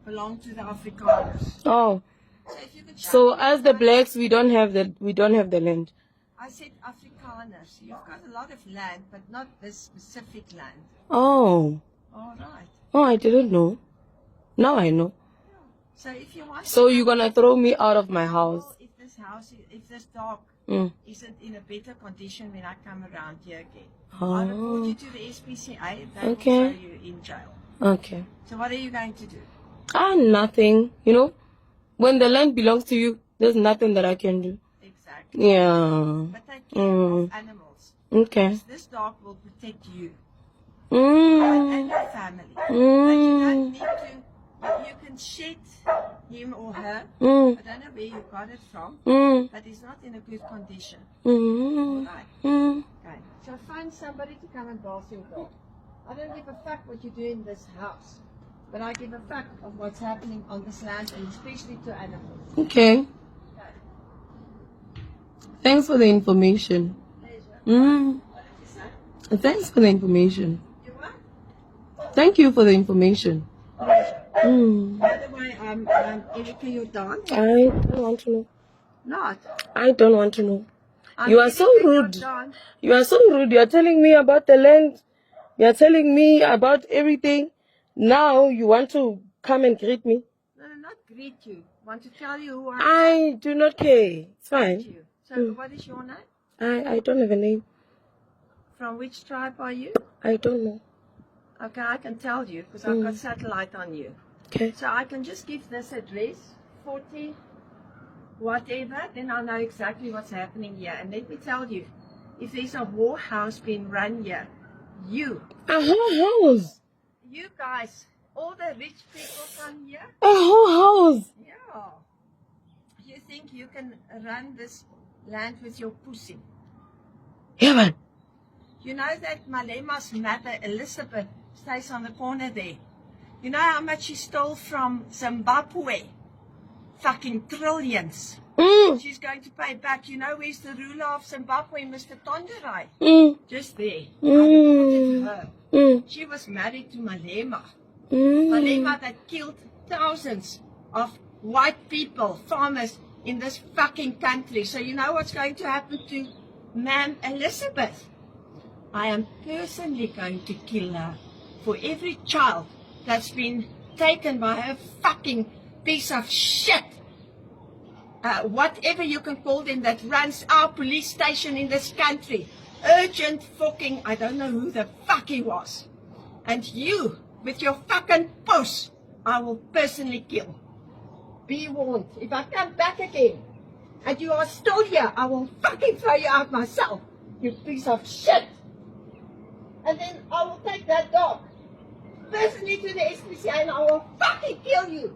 belong to the Afrikaners. Oh, So if you could show so me as the guys- blacks, we don't have the land. I said Afrikaners. You've got a lot of land, but not this specific land. Oh, All right. oh, I didn't know. Now I know. So if you want, So you're gonna throw me out of my house? if this dog Mm. isn't in a better condition when I come around here again, Oh. I'll report you to the SPCA. They Okay. will throw you in jail. Okay. So what are you going to do? Nothing. You know, when the land belongs to you, there's nothing that I can do. Exactly. Yeah. But take care of animals. Okay. Because this dog will protect you Mm. and your family. But you don't need to. You can shed him or her. Mm. I don't know where you got it from, Mm. but he's not in a good condition. Mm. Right. Mm. Okay. So find somebody to come and bath your dog. I don't give a fuck what you do in this house, but I give a fuck of what's happening on this land, and especially to animals. Okay. Okay. Thanks for the information. Pleasure. Mm. What did you say? Thanks for the information. You what? Thank you for the information. Pleasure. Mm. By the way, Erika, you're done. I don't want to know. Not. I don't want to know. You are so Erika, you're rude. done. You are so rude. You are telling me about the land. You are telling me about everything. Now you want to come and greet me. No, not greet you. Want to tell you who I am. I do not care. It's Thank fine. you. So what is your name? I don't have a name. From which tribe are you? I don't know. Okay, I can tell you because I've got satellite on you. Okay. So I can just give this address, 40 whatever, then I'll know exactly what's happening here. And let me tell you, if there's a war house being run here, you A whole house. guys, all the rich people come here. A whole house. Yeah. You think you can run this land with your pussy? Yeah, man. You know that Malema's mother, Elizabeth, stays on the corner there. You know how much she stole from Zimbabwe? Fucking trillions. Mm. She's going to pay back. You know where's the ruler of Zimbabwe, Mr. Tonderai? Mm. Just there. I Mm. reported her. Mm. She was married to Malema. Mm. Malema that killed thousands of white people, farmers in this fucking country. So you know what's going to happen to Ma'am Elizabeth? I am personally going to kill her for every child that's been taken by her fucking piece of shit. Whatever you can call them, that runs our police station in this country. Urgent fucking, I don't know who the fuck he was. And you, with your fucking puss, I will personally kill. Be warned. If I come back again, and you are still here, I will fucking throw you out myself, you piece of shit. And then I will take that dog personally to the SPCA and I will fucking kill you.